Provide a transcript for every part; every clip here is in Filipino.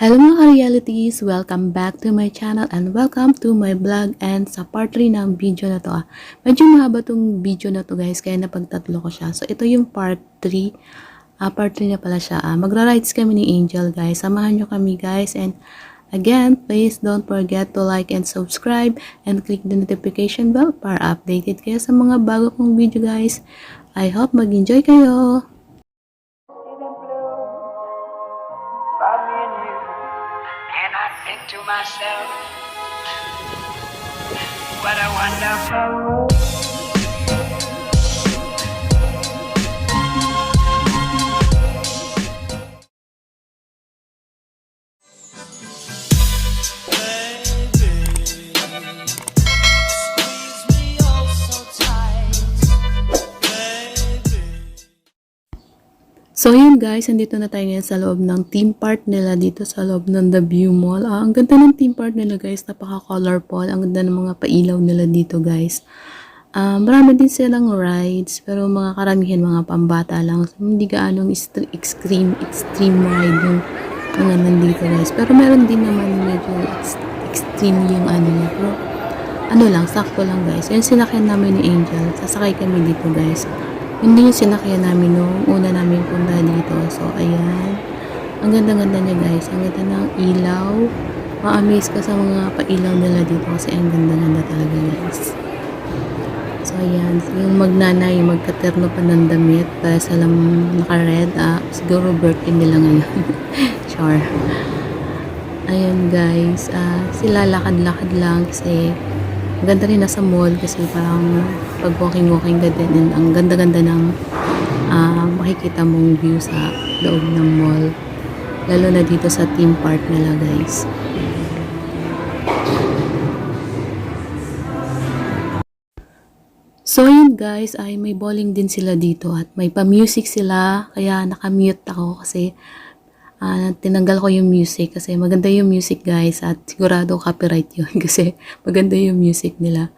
Hello mga ka-realities! Welcome back to my channel and welcome to my vlog and sa part 3 ng video na to. Medyo mahaba tong video na to guys kaya napagtatlo ko siya. So ito yung part 3. Part 3 na pala siya. Magra-rides kami ni Angel guys. Samahan nyo kami guys and again, please don't forget to like and subscribe and click the notification bell para updated kayo sa mga bago kong video guys. I hope mag-enjoy kayo! And I think to myself, what a wonderful world. So yun guys, andito na tayo ngayon sa loob ng theme park nila dito sa loob ng The View Mall. Ang ganda ng theme park nila guys, napaka-colorful. Ang ganda ng mga pailaw nila dito guys. Marami din silang rides, pero mga karamihan mga pambata lang. So, hindi gaanong extreme ride yung mga nandito guys. Pero meron din naman medyo extreme yung ano niya. Pero ano lang, sakto lang guys. Yan sinakyan namin ni Angel. Sasakay kami dito guys. Hindi yung sinakyan namin nung una namin punta dito. So, ayan. Ang ganda-ganda niya guys. Ang ganda ng ilaw. Ma-amaze ka sa mga pailaw nila dito kasi ang ganda-ganda talaga guys. So, ayan. Yung magnanay, magkaterno pa ng damit para sa lang naka-red. Siguro birthday nila ngayon. Sure. Ayan guys. Sila lakad-lakad lang kasi ang ganda rin nasa mall kasi parang pag walking ka din. Ang ganda-ganda ng makikita mong view sa loob ng mall. Lalo na dito sa theme park nila guys. So yun guys, ay may bowling din sila dito at may pa-music sila. Kaya nakamute ako kasi tinanggal ko yung music kasi maganda yung music guys at sigurado copyright yun kasi maganda yung music nila.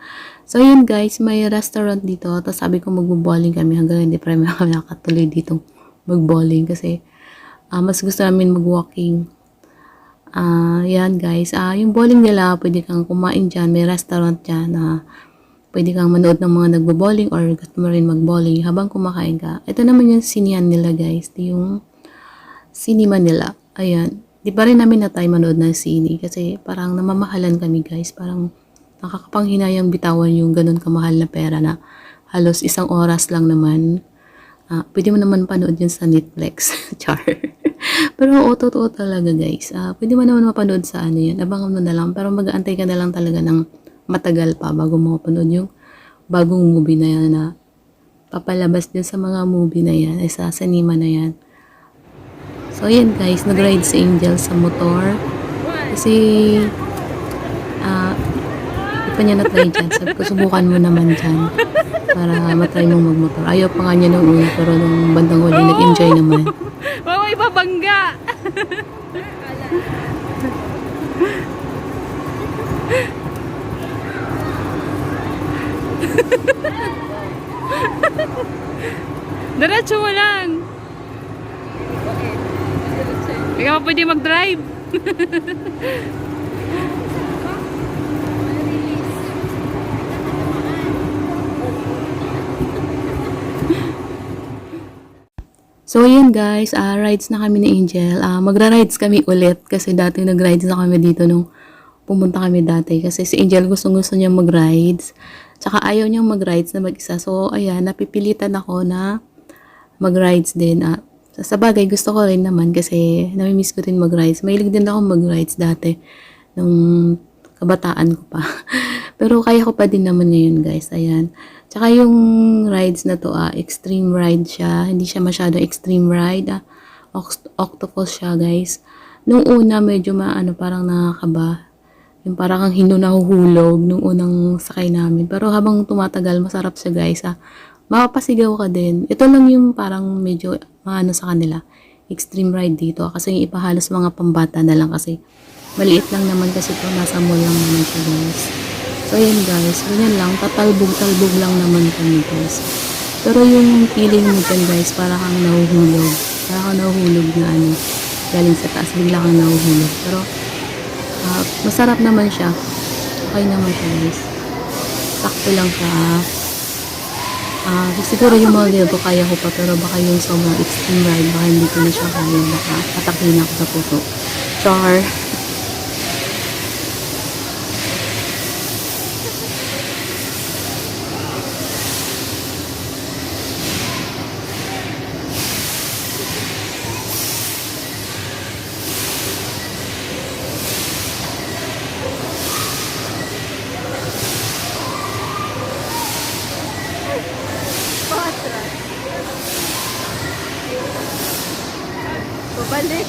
So yun guys, may restaurant dito tapos sabi ko mag-bowling kami hanggang hindi pa rin nakatuloy dito mag-bowling kasi mas gusto namin mag-walking. Yan guys, yung bowling nila pwede kang kumain dyan, may restaurant dyan pwede kang manood ng mga nagbo-bowling or gusto mo rin mag-bowling habang kumakain ka. Ito naman yung sinihan nila guys, yung cinema nila. Ayan. Di pa rin namin na tayo manood ng sine kasi parang namamahalan kami guys. Parang nakakapanghinayang bitawan yung ganun kamahal na pera na halos 1 oras lang naman. Pwede mo naman panood yun sa Netflix. Char. Pero totoo talaga guys. Pwede mo naman mapanood sa ano yan. Abangan mo na lang. Pero mag-aantay ka na lang talaga ng matagal pa bago mo mapanood yung bagong movie na yan na papalabas din sa mga movie na yan. Sa cinema na yan. So, ayan guys, nag-ride si Angel sa motor. Kasi, di pa niya na-try dyan. Sabi ko, subukan mo naman dyan. Para matry mong mag-motor. Ayaw pa nga niya nung una, pero nung bandang huli, nag-enjoy naman. Wow, ibabangga! Diretso mo lang! Hindi ka pa pwede mag-drive. So, yun guys, rides na kami ni Angel. Magra-rides kami ulit kasi dati nag-rides na kami dito nung pumunta kami dati. Kasi si Angel gusto niya mag-rides. Tsaka ayaw niyang mag-rides na mag-isa. So, ayan, napipilitan ako na mag-rides din. Sa bagay, gusto ko rin naman kasi namimiss ko rin mag-rides. Mahilig din ako mag-rides dati nung kabataan ko pa. Pero kaya ko pa din naman ngayon guys. Ayan. Tsaka yung rides na to, extreme ride siya. Hindi siya masyado extreme ride. Octopus siya guys. Nung una medyo parang nakakaba. Yung parang kang nahuhulog nung unang sakay namin. Pero habang tumatagal, masarap siya guys. Mapapasigaw ka din. Ito lang yung parang medyo sa kanila. Extreme ride dito. Kasi yung iba halos mga pambata na lang kasi maliit lang naman kasi ito. Nasa mall lang naman siya guys. So ayan guys. Ganyan lang. Tatalbog-talbog lang naman kami guys. Pero yung feeling mo dyan guys, para kang nahuhulog. Para kang nahuhulog na galing sa taas, bigla kang nahuhulog. Pero, masarap naman siya. Okay naman siya, guys. Sakto lang siya. Siguro yung mga dito kaya ko pa, pero baka yung sobrang extreme ride, baka hindi ko na siya kaya, baka atakin ako sa puso. Char! Babalik.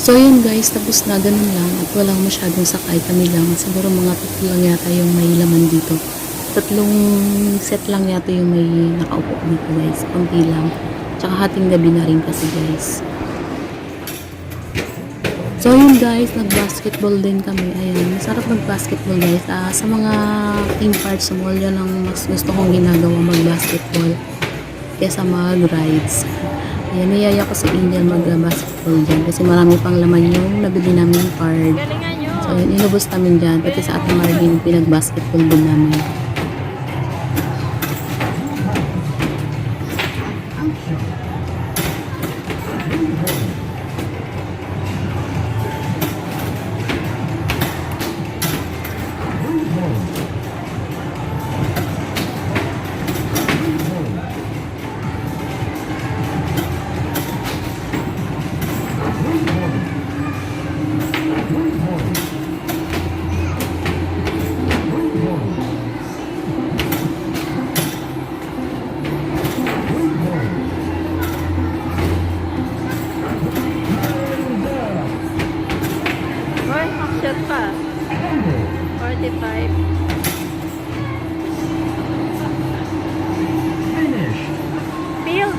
So yun guys, tapos na, ganun lang at walang masyadong sakay, kami lang, siguro mga 3 lang yata yung may laman dito, 3 set lang yata yung may nakaupo dito guys, konti lang, tsaka hating gabi na rin kasi guys. So yun guys, nag-basketball din kami, ayan, masarap mag-basketball guys, sa mga theme parks sa mall, yan ang mas gusto kong ginagawa, mag-basketball kesa mag-rides. Ayan, niyaya ko sa Indian mag-basketball dyan kasi marami pang laman yung nabili namin yung card. So, yun, inubos namin dyan. Pati sa Ate Marvin, pinag-basketball din namin. Hoy, shot pa. 45. Field.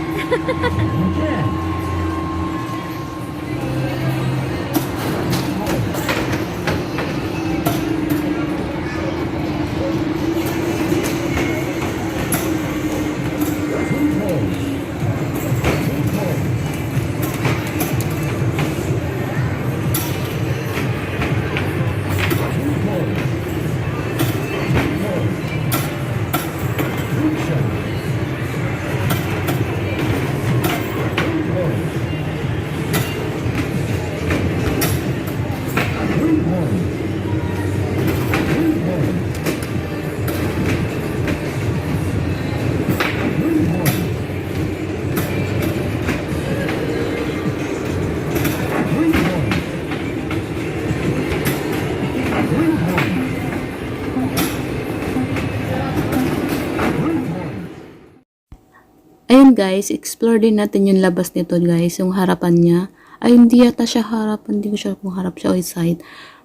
Ayun guys, explore din natin yung labas nito guys, yung harapan niya. Ay, hindi yata siya harapan, hindi ko sure kung harap siya o side.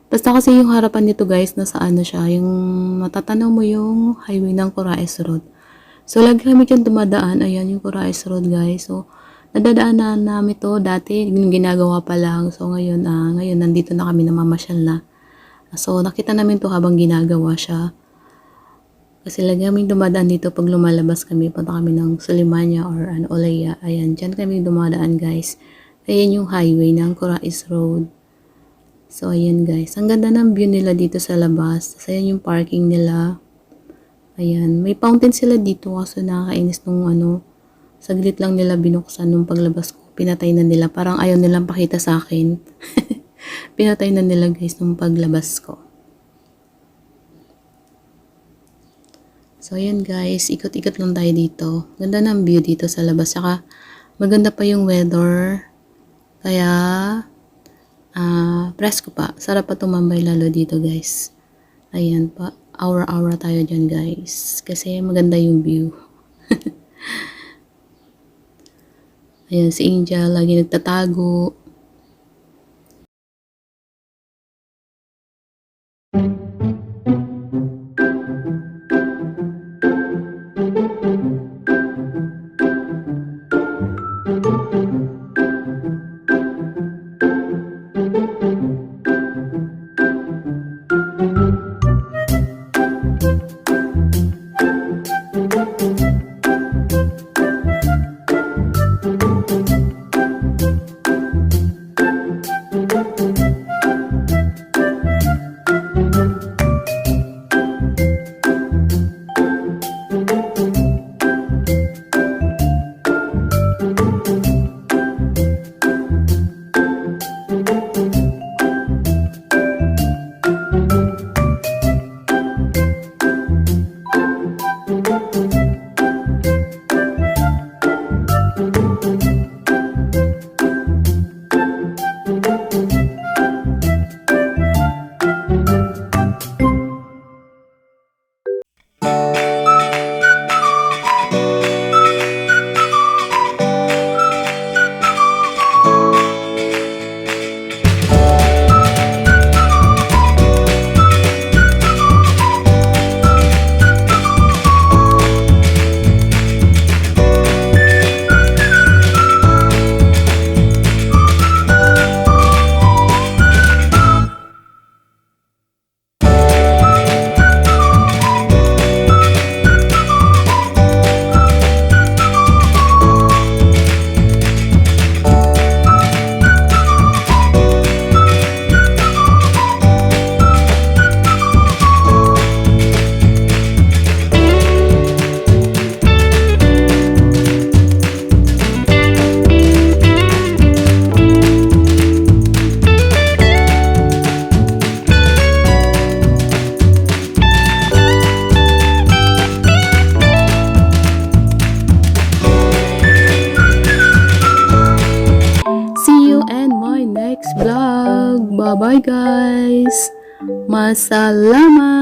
Basta kasi yung harapan nito guys, nasa ano siya, yung matatanaw mo yung highway ng Coraes Road. So, lagi kami dyan dumadaan, ayan yung Coraes Road guys. So, nadadaanan namin to dati, yung ginagawa pa lang. So, ngayon nandito na kami, namamasyal na. So, nakita namin to habang ginagawa siya. Kasi lagi kaming dumadaan dito pag lumalabas kami, punta kami ng Sulimanya or Olaya. Ayan, dyan kami dumadaan guys. Ayan yung highway ng Corais Road. So, ayan guys. Ang ganda ng view nila dito sa labas. Tapos, ayan yung parking nila. Ayan. May fountain sila dito kaso nakakainis nung saglit lang nila binuksan nung paglabas ko. Pinatay na nila. Parang ayaw nilang pakita sa akin. Pinatay na nila guys nung paglabas ko. So, ayan guys, ikot-ikot lang tayo dito. Ganda ng view dito sa labas. Saka, maganda pa yung weather. Kaya, presko pa. Sarap pa tumambay lalo dito guys. Ayan pa. Aura-aura tayo dyan guys. Kasi maganda yung view. Ayan, si Angel lagi nagtatago. See you in my next vlog. Bye-bye guys. Masalama.